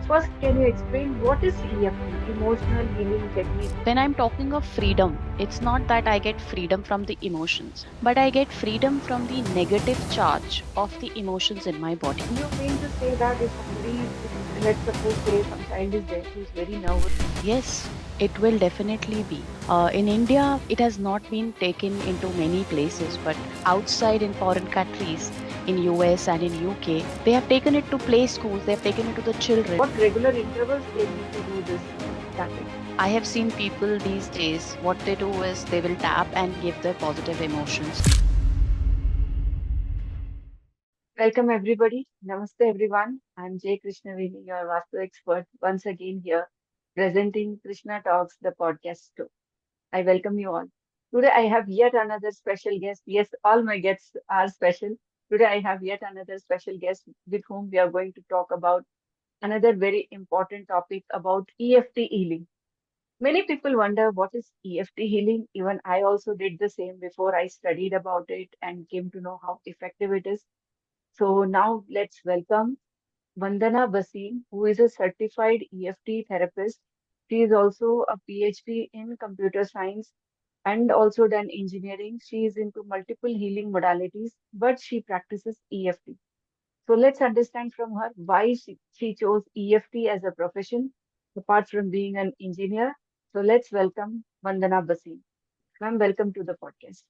First, can you explain what is EFT, Emotional Healing Technique? When I'm talking of freedom, it's not that I get freedom from the emotions, but I get freedom from the negative charge of the emotions in my body. Do you mean to say that if somebody, let's suppose, say some child is there who's very nervous? Yes, it will definitely be. In India, it has not been taken into many places, but outside in foreign countries, in US and in UK, they have taken it to play schools, they have taken it to the children. What regular intervals they need to do this tapping? I have seen people these days, what they do is they will tap and give their positive emotions. Welcome everybody. Namaste everyone. I'm Jay Krishnaveni, your Vastu expert, once again here presenting Krishna Talks, the podcast show. I welcome you all. Today I have yet another special guest. Yes, all my guests are special. Today I have yet another special guest with whom we are going to talk about another very important topic about EFT healing. Many people wonder what is EFT healing. Even I also did the same before I studied about it and came to know how effective it is. So now let's welcome Vandana Bhasin, who is a certified EFT therapist. She is also a PhD in computer science and also done engineering. She is into multiple healing modalities, but she practices EFT. So let's understand from her why she chose EFT as a profession, apart from being an engineer. So let's welcome Vandana Bhasin. Ma'am, welcome to the podcast.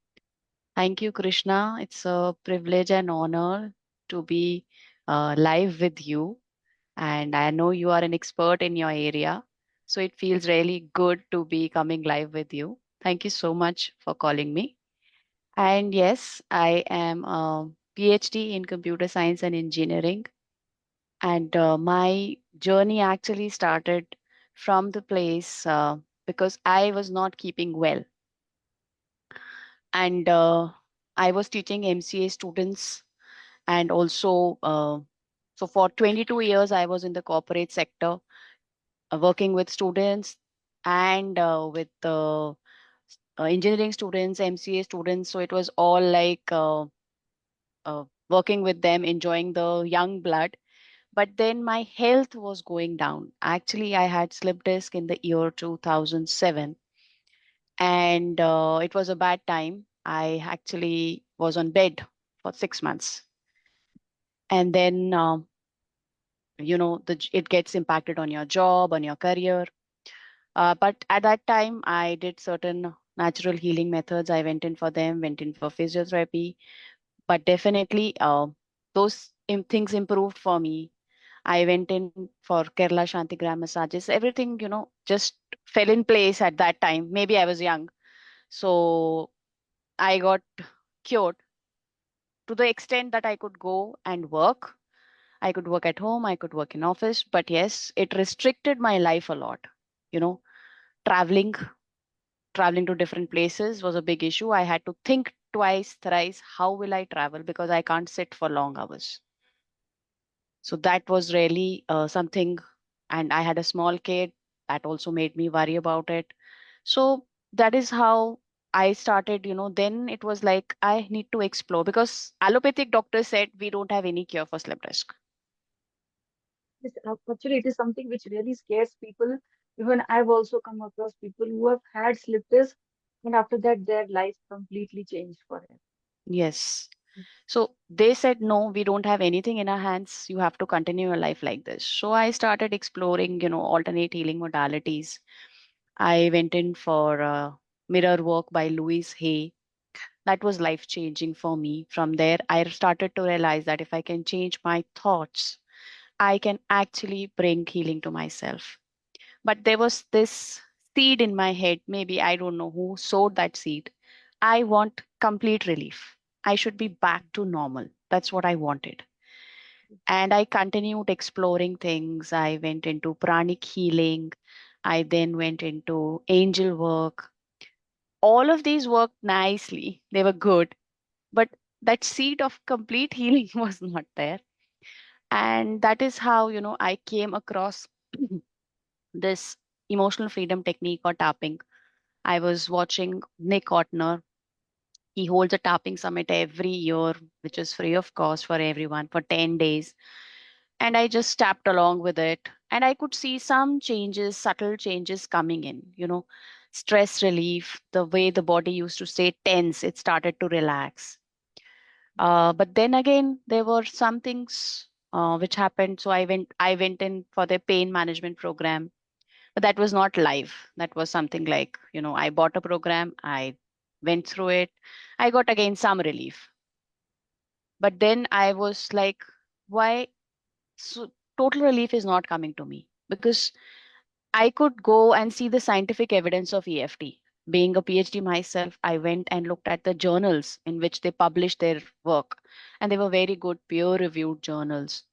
Thank you, Krishna. It's a privilege and honor to be live with you. And I know you are an expert in your area. So it feels really good to be coming live with you. Thank you so much for calling me. And yes, I am a PhD in computer science and engineering. And my journey actually started from the place because I was not keeping well. And I was teaching MCA students and also so for 22 years I was in the corporate sector working with students and with engineering students, MCA students. So it was all like working with them, enjoying the young blood. But then my health was going down. Actually, I had slip disc in the year 2007, and it was a bad time. I actually was on bed for 6 months, and then it gets impacted on your job, on your career. But at that time, I did certain natural healing methods. I went in for them, went in for physiotherapy. But definitely, things improved for me. I went in for Kerala Shantigram massages. Everything, just fell in place at that time. Maybe I was young. So I got cured to the extent that I could go and work. I could work at home, I could work in office. But yes, it restricted my life a lot. You know, traveling traveling to different places was a big issue. I had to think twice, thrice, how will I travel because I can't sit for long hours. So that was really something. And I had a small kid that also made me worry about it. So that is how I started. Then it was like I need to explore because allopathic doctors said we don't have any cure for slip disc. Actually, it is something which really scares people. Even I've also come across people who have had slip disc, and after that, their life completely changed for them. Yes. So they said, no, we don't have anything in our hands. You have to continue your life like this. So I started exploring, alternate healing modalities. I went in for mirror work by Louise Hay. That was life changing for me. From there, I started to realize that if I can change my thoughts, I can actually bring healing to myself. But there was this seed in my head. Maybe I don't know who sowed that seed. I want complete relief. I should be back to normal. That's what I wanted. And I continued exploring things. I went into pranic healing. I then went into angel work. All of these worked nicely. They were good. But that seed of complete healing was not there. And that is how, I came across this emotional freedom technique or tapping. I was watching Nick Ortner. He holds a tapping summit every year, which is free of cost for everyone for 10 days. And I just tapped along with it. And I could see some changes, subtle changes coming in, stress relief, the way the body used to stay tense, it started to relax. But then again, there were some things which happened. So I went in for the pain management program, but that was not live. That was something like, I bought a program, I went through it, I got again some relief. But then I was like, why? So total relief is not coming to me because I could go and see the scientific evidence of EFT. Being a PhD myself, I went and looked at the journals in which they published their work, and they were very good, peer reviewed journals.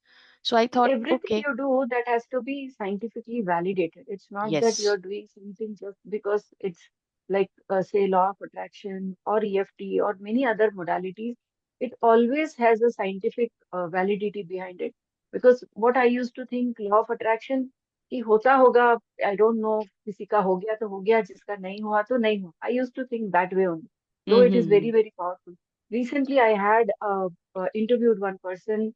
So I thought, Everything okay, you do that has to be scientifically validated. It's not that yes. you're doing something just because it's like, say, law of attraction or EFT or many other modalities. It always has a scientific validity behind it. Because what I used to think, law of attraction, कि होता होगा, I don't know, किसी का हो गया तो हो गया, जिसका नहीं हुआ तो नहीं हुआ. I used to think that way only, though it is very, Mm-hmm. very powerful. Recently, I had interviewed one person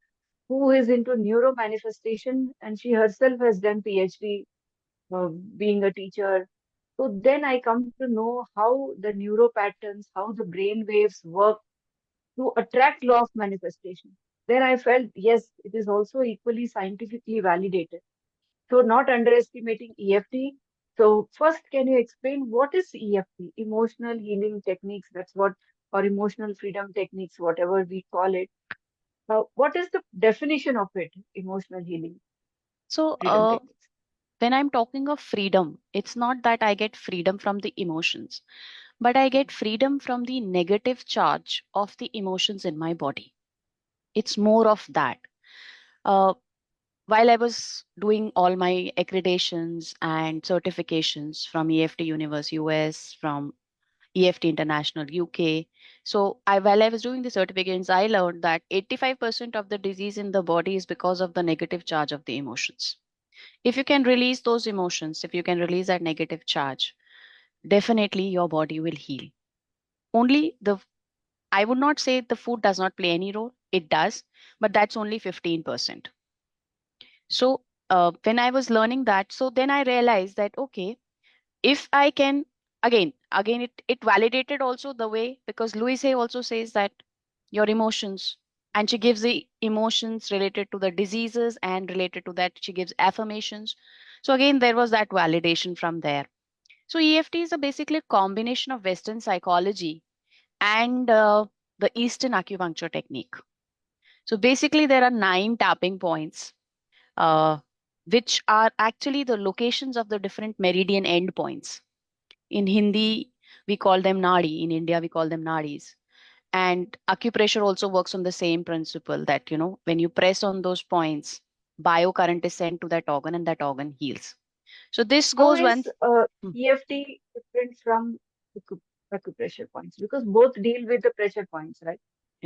who is into neuro manifestation, and she herself has done PhD, being a teacher. So then I come to know how the neuro patterns, how the brain waves work to attract law of manifestation. Then I felt, yes, it is also equally scientifically validated. So not underestimating EFT. So first, can you explain what is EFT? Emotional healing techniques. That's what, or emotional freedom techniques, whatever we call it. What is the definition of it? Emotional healing So freedom techniques. when I'm talking of freedom, it's not that I get freedom from the emotions, but I get freedom from the negative charge of the emotions in my body. It's more of that. Uh, while I was doing all my accreditations and certifications from EFT Universe US, from EFT International UK, so while I was doing the certifications, I learned that 85% of the disease in the body is because of the negative charge of the emotions. If you can release those emotions, if you can release that negative charge, definitely your body will heal. Only I would not say the food does not play any role. It does, but that's only 15%. So when I was learning that, so then I realized that okay, if I can again it validated also the way, because Louise Hay also says that your emotions, and she gives the emotions related to the diseases, and related to that she gives affirmations. So again there was that validation from there. So EFT is basically a combination of Western psychology and the Eastern acupuncture technique. So basically there are 9 tapping points, uh, which are actually the locations of the different meridian endpoints. In Hindi, we call them nadi. In India, we call them nadis. And acupressure also works on the same principle that, when you press on those points, biocurrent is sent to that organ and that organ heals. So this How goes is once. Hmm, EFT different from acupressure points? Because both deal with the pressure points, right?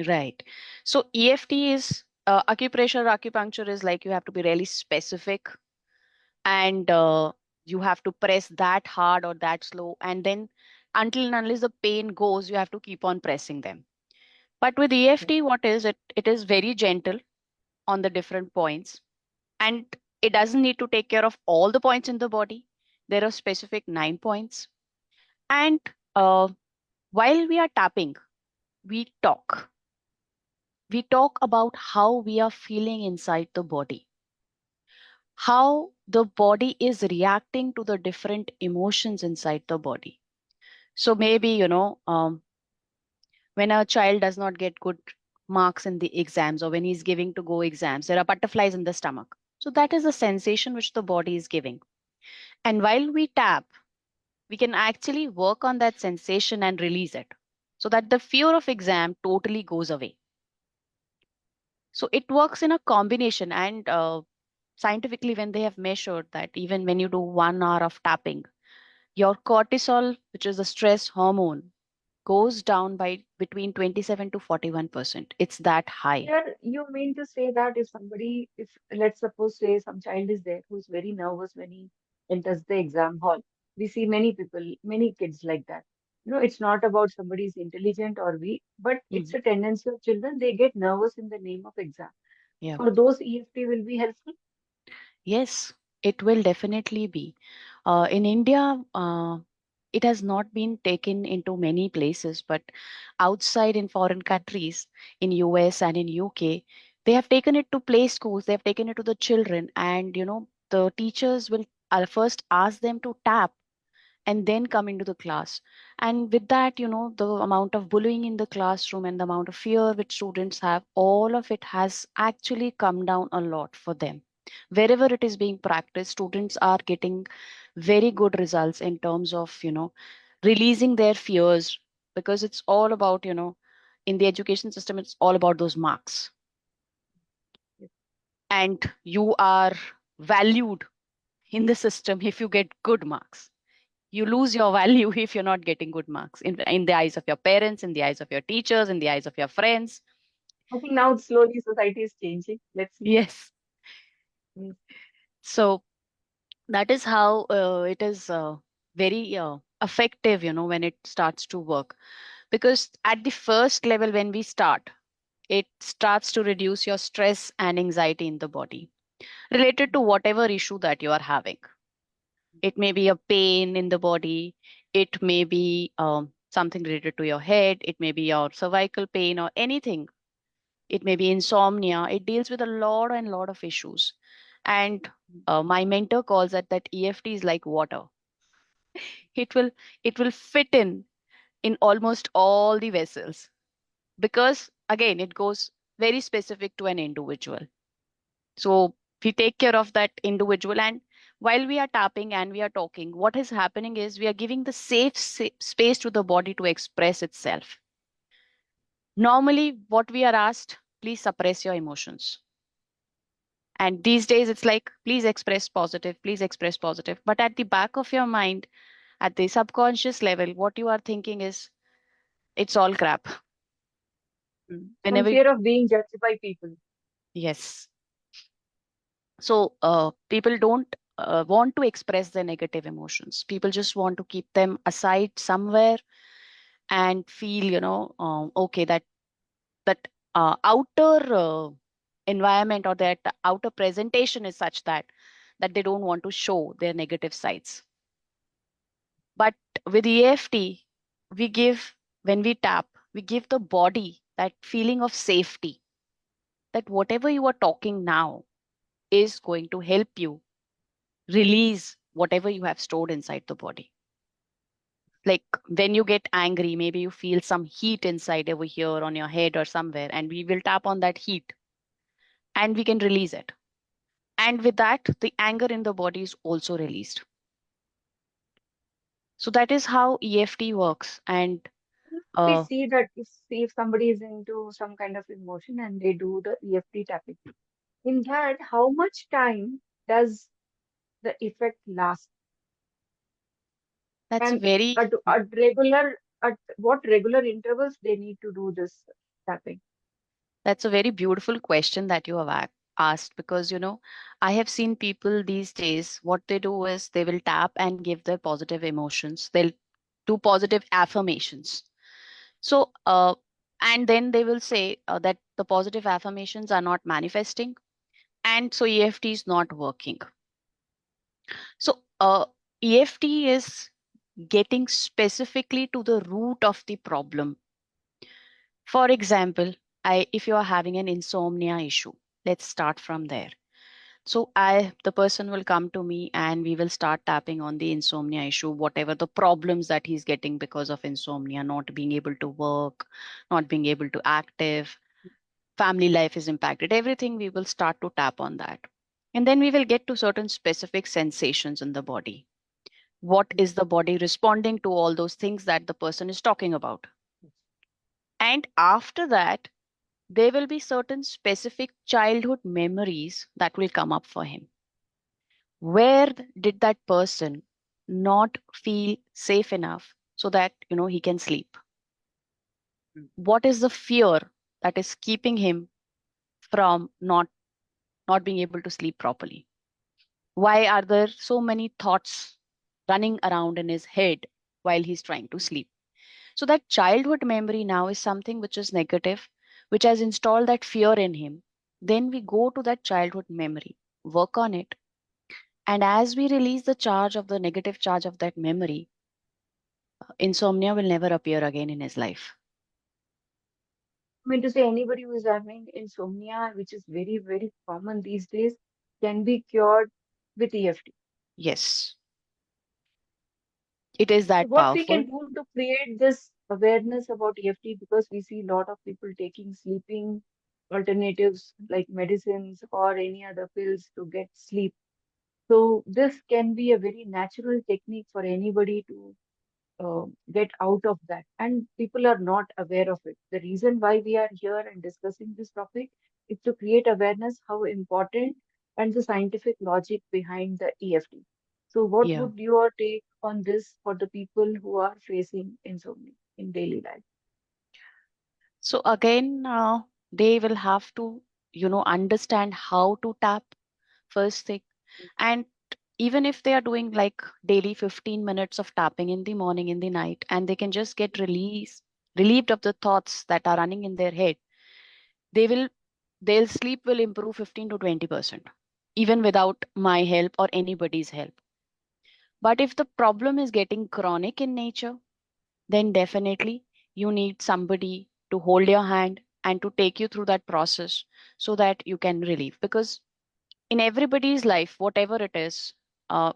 right. So EFT is acupressure, acupuncture is like you have to be really specific, and you have to press that hard or that slow, and then until and unless the pain goes, you have to keep on pressing them. But with Okay. EFT, what is it? It is very gentle on the different points, and it doesn't need to take care of all the points in the body. There are specific 9 points. And uh, while we are tapping, we talk. We talk about how we are feeling inside the body, how the body is reacting to the different emotions inside the body. So maybe, when a child does not get good marks in the exams, or when he's giving to go exams, there are butterflies in the stomach. So that is the sensation which the body is giving. And while we tap, we can actually work on that sensation and release it, so that the fear of exam totally goes away. So it works in a combination. And scientifically, when they have measured that even when you do 1 hour of tapping, your cortisol, which is the stress hormone, goes down by between 27 to 41%. It's that high. Here, you mean to say that if somebody, if let's suppose say some child is there who's very nervous when he enters the exam hall, we see many people, many kids like that. It's not about somebody is intelligent or weak, but it's Mhm. a tendency of children. They get nervous in the name of exam. Yeah. For those, EFT will be helpful. Yes. It will definitely be. In India, it has not been taken into many places, but outside in foreign countries, in US and in UK, they have taken it to play schools. They have taken it to the children, and the teachers will first ask them to tap and then come into the class. And with that, the amount of bullying in the classroom and the amount of fear which students have, all of it has actually come down a lot for them. Wherever it is being practiced, students are getting very good results in terms of, releasing their fears, because it's all about, in the education system, it's all about those marks. Yes. And you are valued in the system if you get good marks. You lose your value if you're not getting good marks in the eyes of your parents, in the eyes of your teachers, in the eyes of your friends. I think now slowly society is changing. Let's see. Yes. Yes. So that is how it is very effective, when it starts to work. Because at the first level, when we start, it starts to reduce your stress and anxiety in the body related to whatever issue that you are having. It may be a pain in the body. It may be something related to your head. It may be your cervical pain or anything. It may be insomnia. It deals with a lot and lot of issues. And my mentor calls it that EFT is like water. It will it will fit in almost all the vessels, because again it goes very specific to an individual. So we take care of that individual, and while we are tapping and we are talking, what is happening is we are giving the safe space to the body to express itself. Normally, what we are asked, please suppress your emotions. And these days, it's like, please express positive, please express positive. But at the back of your mind, at the subconscious level, what you are thinking is, it's all crap. Some Whenever, fear of being judged by people. yes. So people don't want to express their negative emotions. People just want to keep them aside somewhere and feel, okay, that outer environment or that outer presentation is such that they don't want to show their negative sides. But with EFT, we give, when we tap, we give the body that feeling of safety, that whatever you are talking now is going to help you release whatever you have stored inside the body. Like when you get angry, maybe you feel some heat inside over here on your head or somewhere, and we will tap on that heat and we can release it. And with that, the anger in the body is also released. So that is how EFT works. And We uh, see that if somebody is into some kind of emotion and they do the EFT tapping, in that, how much time does the effect last? that's a And very at what regular intervals they need to do this tapping? that's a very beautiful question that you have asked, because I have seen people these days, what they do is they will tap and give their positive emotions. They'll do positive affirmations. So, and then they will say that the positive affirmations are not manifesting, and so EFT is not working. So, EFT is getting specifically to the root of the problem. For example, if you are having an insomnia issue, let's start from there. So the person will come to me and we will start tapping on the insomnia issue, whatever the problems that he's getting because of insomnia, not being able to work, not being able to active, family life is impacted, everything we will start to tap on that. And then we will get to certain specific sensations in the body. What is the body responding to all those things that the person is talking about? And after that, there will be certain specific childhood memories that will come up for him. Where did that person not feel safe enough so that he can sleep? What is the fear that is keeping him from not being able to sleep properly? Why are there so many thoughts running around in his head while he's trying to sleep? So that childhood memory now is something which is negative, which has installed that fear in him. Then we go to that childhood memory, work on it, And as we release the charge of the negative charge of that memory, insomnia will never appear again in his life. I mean to say anybody who is having insomnia, which is very, very common these days, can be cured with EFT. Yes, it is So that what we powerful. can do to create this awareness about EFT, because we see a lot of people taking sleeping alternatives like medicines or any other pills to get sleep. So this can be a very natural technique for anybody to get out of that. And people are not aware of it. The reason why we are here and discussing this topic is to create awareness how important and the scientific logic behind the EFT. So, what Yeah. would your take on this for the people who are facing insomnia in daily life? So again, they will have to, understand how to tap first thing. And even if they are doing like daily 15 minutes of tapping in the morning, in the night, and they can just get relieved of the thoughts that are running in their head, they will, their sleep will improve 15 to 20%, even without my help or anybody's help. But if the problem is getting chronic in nature, then definitely you need somebody to hold your hand and to take you through that process so that you can relieve. Because in everybody's life, whatever it is, uh,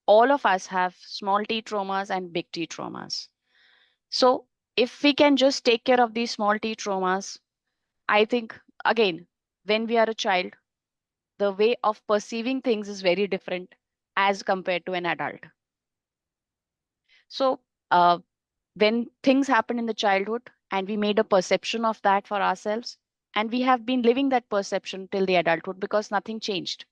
all of us have small t traumas and big T traumas. So if we can just take care of these small t traumas, I think, again, when we are a child, the way of perceiving things is very different as compared to an adult. So uh, when things happen in the childhood and we made a perception of that for ourselves, and we have been living that perception till the adulthood because nothing changed,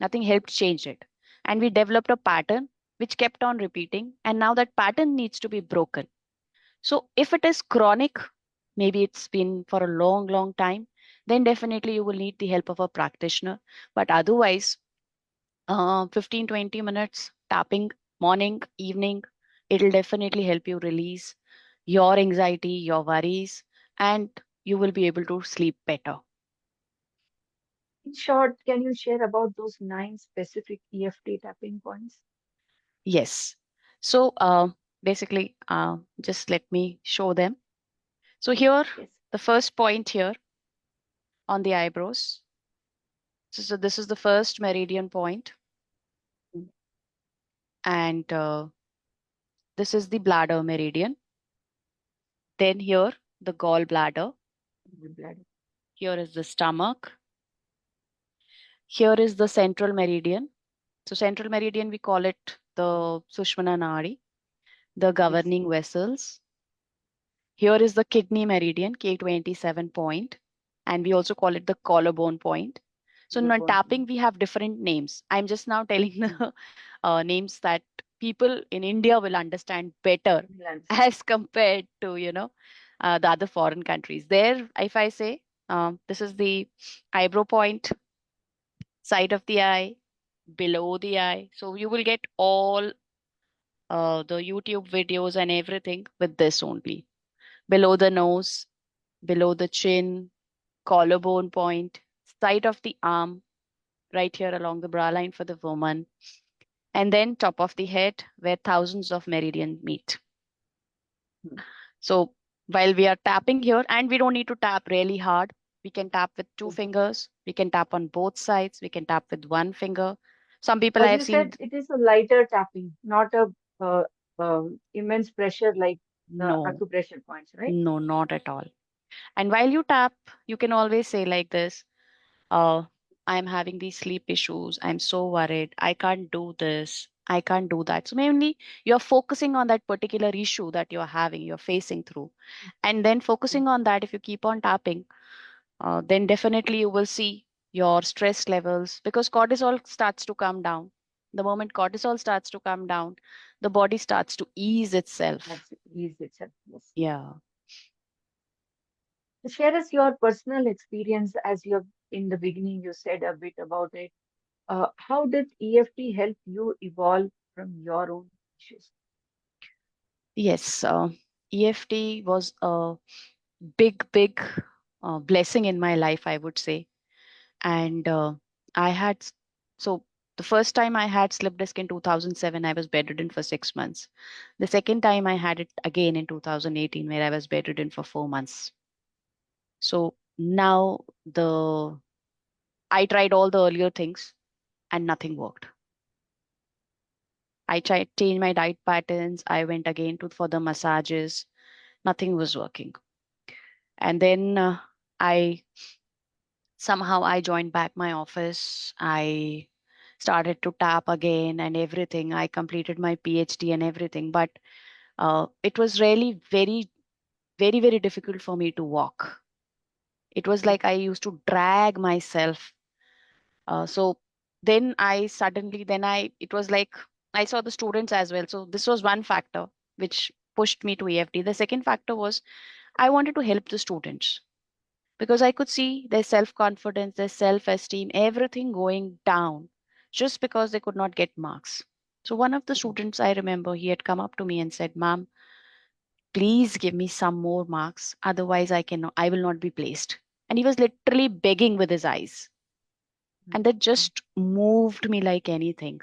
nothing helped change it, and we developed a pattern which kept on repeating, and now that pattern needs to be broken. So if it is chronic, maybe it's been for a long long time, then definitely you will need the help of a practitioner. But otherwise, 15-20 minutes tapping morning, evening, it'll definitely help you release your anxiety, your worries, and you will be able to sleep better. In short, can you share about those 9 specific EFT tapping points? Yes. So basically, just let me show them. So here, Yes. the first point here on the eyebrows. So this is the first meridian point, Mm. and this is the bladder meridian. Then here, the gallbladder. The blood. Here is the stomach. Here is the central meridian. So central meridian, we call it the Sushmana Nadi, the Yes. governing vessels. Here is the kidney meridian, K27 point, and we also call it the collarbone point. So The in bone tapping, point. we have different names. I'm just now telling Mm. the names that people in India will understand better We'll understand. as compared to, the other foreign countries. There, if I say, this is the eyebrow point, side of the eye, below the eye. So you will get all the YouTube videos and everything with this only. Below the nose, below the chin, collarbone point, side of the arm, right here along the bra line for the woman, and then top of the head where thousands of meridian meet. Mm. So while we are tapping here, and we don't need to tap really hard, we can tap with two Yes. fingers, we can tap on both sides, we can tap with one finger. Some people I As have you seen, said, it is a lighter tapping, not a immense pressure like the no, acupressure points, right? no, not at all. And while you tap, you can always say like this, uh, I'm having these sleep issues. I'm so worried. I can't do this. I can't do that. So mainly you're focusing on that particular issue that you're having, you're facing through. And then Mm. focusing on that, if you keep on tapping, then definitely you will see your stress levels because cortisol starts to come down. The moment cortisol starts to come down, the body starts to ease itself. That's ease itself. Yes. Yeah. So share us your personal experience as you have in the beginning you said a bit about it. How did EFT help you evolve from your own issues? Yes. EFT was a big blessing in my life, I would say. And I had, so The first time I had slip disc in 2007, I was bedridden for 6 months. The second time I had it again in 2018, where I was bedridden for 4 months. So now I tried all the earlier things and nothing worked. I tried change my diet patterns. I went again to for the massages. Nothing was working. And then I somehow I joined back my office. I started to tap again and everything. I completed my PhD and everything, but it was really very difficult for me to walk. It was like I used to drag myself. So then I suddenly, then I, it was like I saw the students as well. So this was one factor which pushed me to EFT. The second factor was I wanted to help the students because I could see their self confidence, their self esteem, everything going down just because they could not get marks. So one of the students I remember, he had come up to me and said, "Ma'am, please give me some more marks. Otherwise, I will not be placed." And he was literally begging with his eyes. And that just moved me like anything.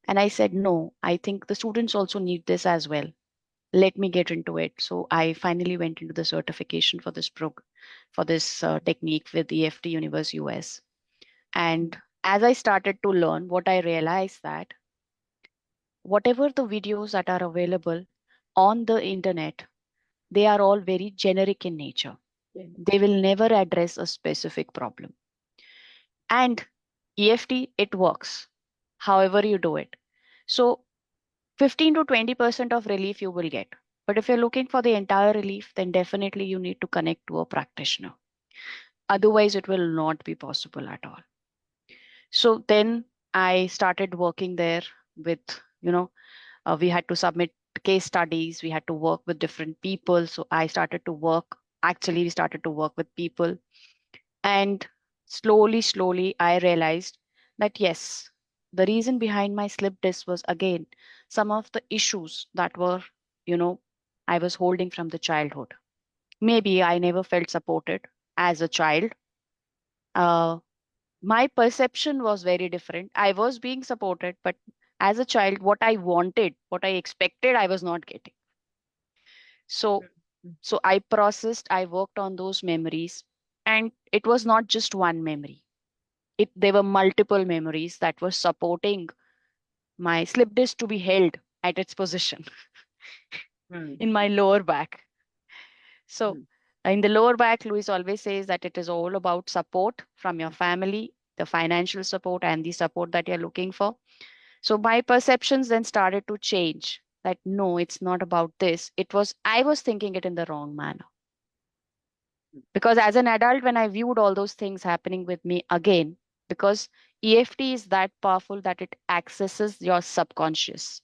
And I said, no, I think the students also need this as well. Let me get into it. So I finally went into the certification for for this technique with EFT Universe US. And as I started to learn, what I realized that whatever the videos that are available on the internet, they are all very generic in nature. They will never address a specific problem. And EFT, it works, however you do it. So 15 to 20% of relief you will get. But if you're looking for the entire relief, then definitely you need to connect to a practitioner. Otherwise, it will not be possible at all. So then I started working there with, we had to submit case studies, we had to work with different people. So we started to work with people. And slowly, I realized that yes, the reason behind my slip disc was again some of the issues that were, you know, I was holding from the childhood. Maybe I never felt supported as a child. Uh, my perception was very different. I was being supported, but as a child, what I wanted, what I expected, I was not getting. So, so I worked on those memories, and it was not just one memory. There were multiple memories that were supporting my slip disc to be held at its position in my lower back. So in the lower back, Louis always says that it is all about support from your family, the financial support and the support that you're looking for. So my perceptions then started to change that no, it's not about this. I was thinking it in the wrong manner. Because as an adult, when I viewed all those things happening with me again, because EFT is that powerful that it accesses your subconscious.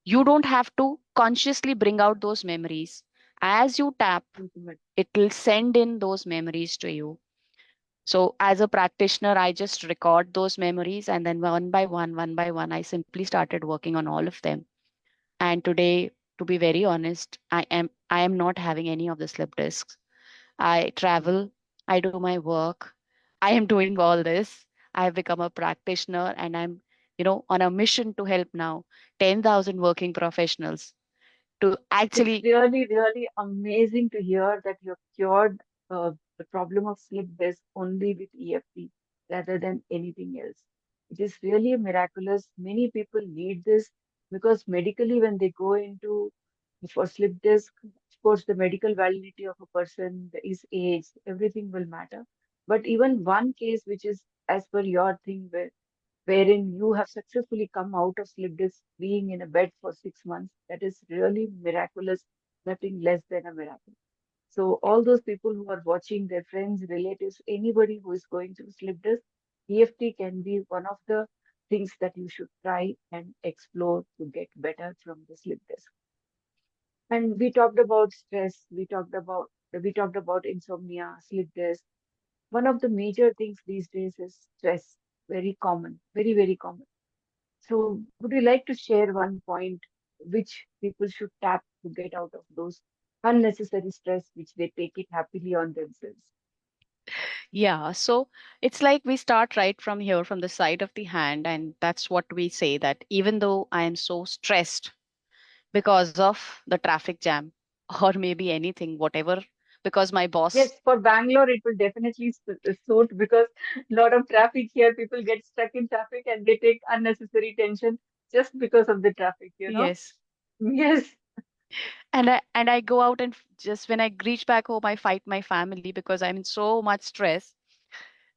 You don't have to consciously bring out those memories. As you tap, it will send in those memories to you. So, as a practitioner, I just record those memories and then one by one, I simply started working on all of them. And today, to be very honest, I am not having any of the slip discs. I travel, I do my work, I am doing all this. I have become a practitioner and I'm, on a mission to help now 10,000 working professionals to It's actually. really amazing to hear that you've cured the problem of slip disc only with EFT rather than anything else. It is really miraculous. Many people need this because medically, when they go into for slip disc, of course, the medical validity of a person, his age, everything will matter. But even one case which is as per your thing, wherein you have successfully come out of slip disc being in a bed for 6 months. That is really miraculous, nothing less than a miracle. So, all those people who are watching, their friends, relatives, anybody who is going through slip disc, EFT can be one of the things that you should try and explore to get better from the slip disc. And we talked about stress, we talked about insomnia, sleep disc. One of the major things these days is stress, very common, very common. So, would you like to share one point which people should tap to get out of those unnecessary stress which they take it happily on themselves? Yeah, so it's like we start right from here, from the side of the hand, and that's what we say, that even though I am so stressed because of the traffic jam or maybe anything, whatever, because my boss, Yes, for Bangalore, it will definitely suit because a lot of traffic here. People get stuck in traffic and they take unnecessary tension just because of the traffic, you know? yes, Yes. and I go out and just when I reach back home, I fight my family because I'm in so much stress.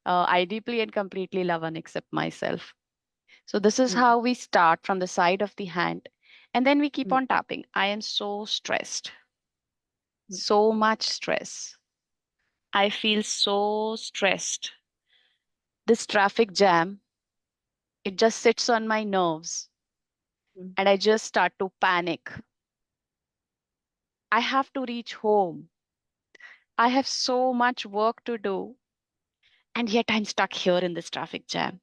I deeply and completely love and accept myself. So this is Mm, how we start from the side of the hand, and then we keep mm, on tapping. I am so stressed, mm, so much stress. I feel so stressed. This traffic jam, it just sits on my nerves, mm. and I just start to panic. I have to reach home. I have so much work to do, and yet I'm stuck here in this traffic jam.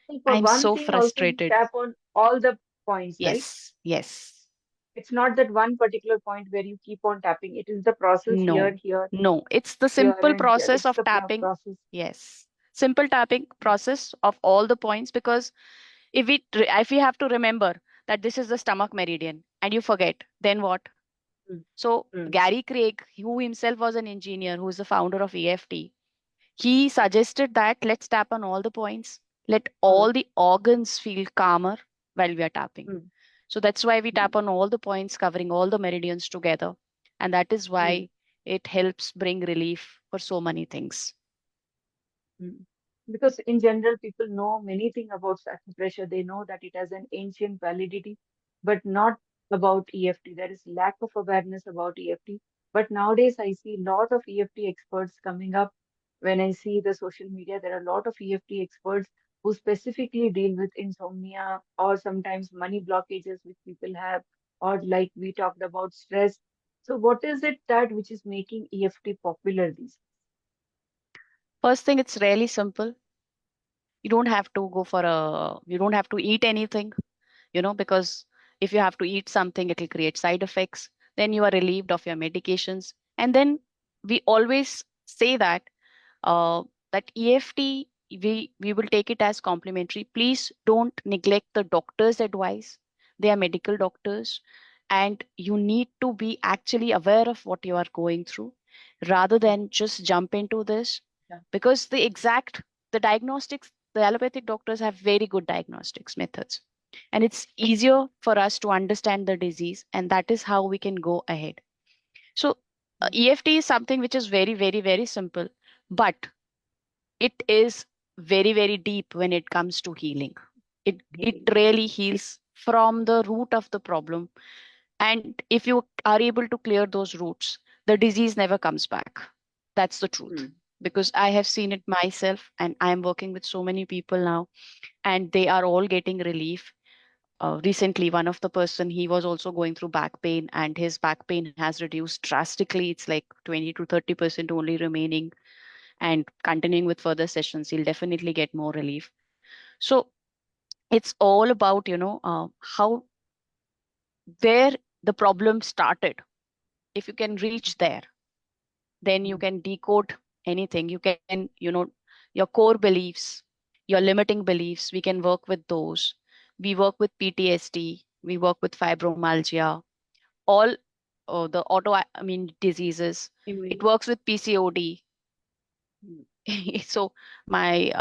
And for I'm one so thing, also you frustrated. tap on all the points, right? Yes, yes. It's not that one particular point where you keep on tapping. It is the process here, No, here, no. It's the here, simple and here. process It's of the tapping. process. Yes. Simple tapping process of all the points, because if we have to remember that this is the stomach meridian and you forget, then what? Mm, So mm, Gary Craig, who himself was an engineer, who is the founder of EFT, he suggested that let's tap on all the points. Let mm, all the organs feel calmer while we are tapping. mm, So that's why we mm, tap on all the points, covering all the meridians together. And that is mm. why it helps bring relief for so many things. Mm. Because in general, people know many things about acupressure. They know that it has an ancient validity, but not about EFT. There is lack of awareness about EFT. But nowadays, I see a lot of EFT experts coming up. When I see the social media, there are a lot of EFT experts who specifically deal with insomnia or sometimes money blockages which people have, or like we talked about stress. So, what is it that which is making EFT popular these First thing, it's really simple. You don't have to go for you don't have to eat anything, because if you have to eat something, it will create side effects. Then you are relieved of your medications. And then we always say uh, that EFT, we will take it as complimentary. Please don't neglect the doctor's advice. They are medical doctors, and you need to be actually aware of what you are going through rather than just jump into this, days? because the diagnostics, the allopathic doctors have very good diagnostics methods, and it's easier for us to understand the disease, and that is how we can go ahead. So EFT is something which is very, very, very simple, but it is very, very deep when it comes to healing. It Healing. really heals from the root of the problem. And if you are able to clear those roots, the disease never comes back. That's the truth. Mm, Because I have seen it myself, and I am working with so many people now, and they are all getting relief. Recently, one of the person, he was also going through back pain, and his back pain has reduced drastically. It's like 20 to 30% only remaining, and continuing with further sessions, he'll definitely get more relief. So it's all about, how, where the problem started. If you can reach there, then you mm, can decode anything. You can, your core beliefs, your limiting beliefs, we can work with those. We work with PTSD, we work with fibromyalgia, all the autoimmune diseases. It immune. works with PCOD. Mm, So my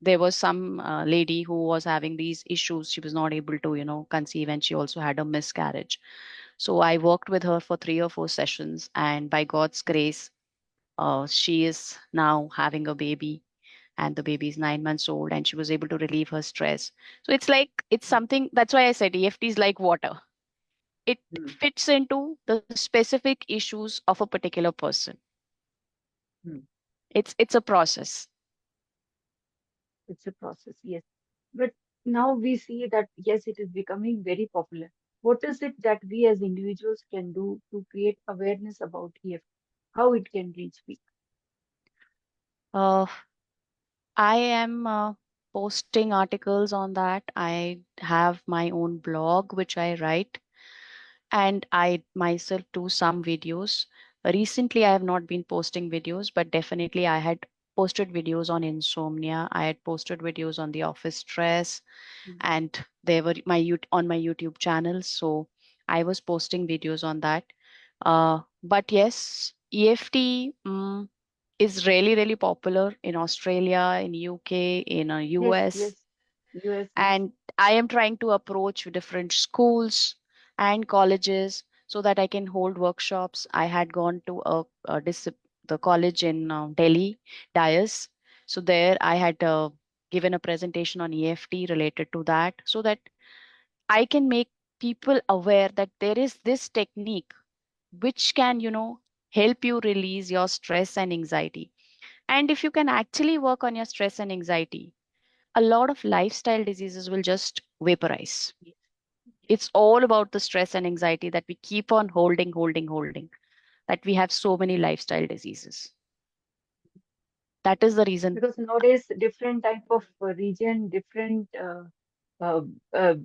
there was some lady who was having these issues. She was not able to, conceive, and she also had a miscarriage. So I worked with her for 3 or 4 sessions, and by God's grace, she is now having a baby, and the baby is 9 months old, and she was able to relieve her stress. So it's like, it's mm, something, that's why I said EFT is like water. It mm, fits into the specific issues of a particular person. mm. It's a process. It's a process, yes. But now we see that, yes, it is becoming very popular. What is it that we as individuals can do to create awareness about EFT, how it can reach people? uh, I am posting articles on that. I have my own blog which I write, and I myself do some videos. Recently, I have not been posting videos, but definitely I had. posted videos on insomnia. I had posted videos on the office stress, Mm. and they were on my YouTube channel. So I was posting videos on that. But yes, EFT is really, really popular in Australia, in UK, in Yes, US, yes, US, yes. and I am trying to approach different schools and colleges so that I can hold workshops. I had gone to the college in Delhi, Dias. So there I had given a presentation on EFT related to that, so that I can make people aware that there is this technique which can, help you release your stress and anxiety. And if you can actually work on your stress and anxiety, a lot of lifestyle diseases will just vaporize. Yes, yes. It's all about the stress and anxiety that we keep on holding, that we have so many lifestyle diseases. That is the reason. Because nowadays, different type of region, different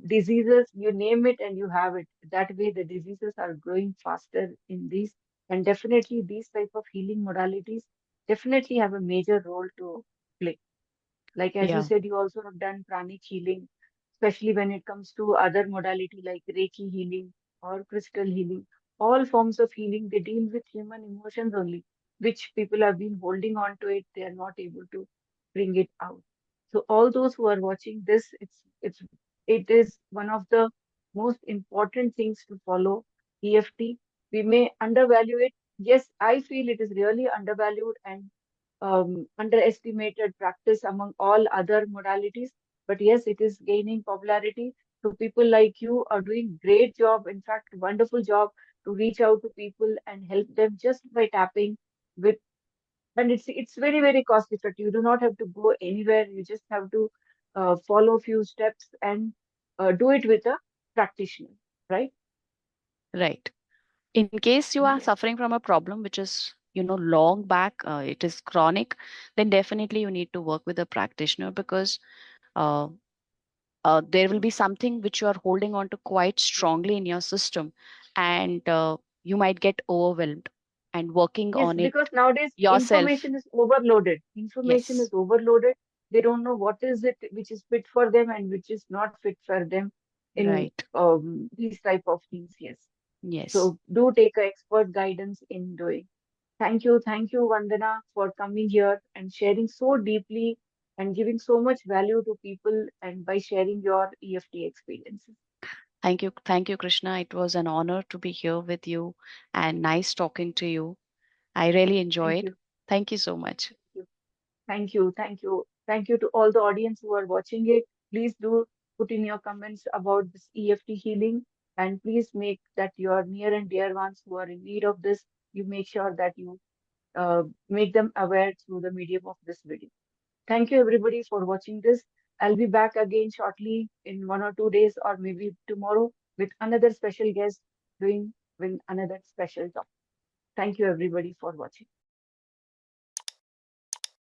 diseases, you name it and you have it. That way, the diseases are growing faster in these, and definitely these type of healing modalities definitely have a major role to play. Like as you Yeah, said, you also have done pranic healing, especially when it comes to other modality like Reiki healing or crystal healing. All forms of healing, they deal with human emotions only, which people have been holding on to it. They are not able to bring it out. So all those who are watching this, it is one of the most important things to follow EFT. We may undervalue it. Yes, I feel it is really undervalued and underestimated practice among all other modalities. But yes, it is gaining popularity. So people like you are doing great job, in fact, wonderful job to reach out to people and help them just by tapping with, and it's very, very cost effective. You do not have to go anywhere. You just have to follow a few steps and do it with a practitioner, right? right. In case you are Yes. suffering from a problem which is, long back, it is chronic, then definitely you need to work with a practitioner, because uh, there will be something which you are holding on to quite strongly in your system, and you might get overwhelmed, and working Yes, on it because nowadays yourself. information is overloaded. Information is Yes, overloaded. They don't know what is it which is fit for them and which is not fit for them in right. these type of things. Yes. Yes. So do take a expert guidance in doing. Thank you, Vandana, for coming here and sharing so deeply and giving so much value to people and by sharing your EFT experiences. Thank you. Thank you, Krishna. It was an honor to be here with you and nice talking to you. I really Thank enjoyed. you. Thank you so much. Thank you. Thank you. Thank you. Thank you to all the audience who are watching it. Please do put in your comments about this EFT healing and please make that your near and dear ones who are in need of this, you make sure that you make them aware through the medium of this video. Thank you everybody for watching this. I'll be back again shortly in 1 or 2 days or maybe tomorrow with another special guest doing with another special topic. Thank you everybody for watching.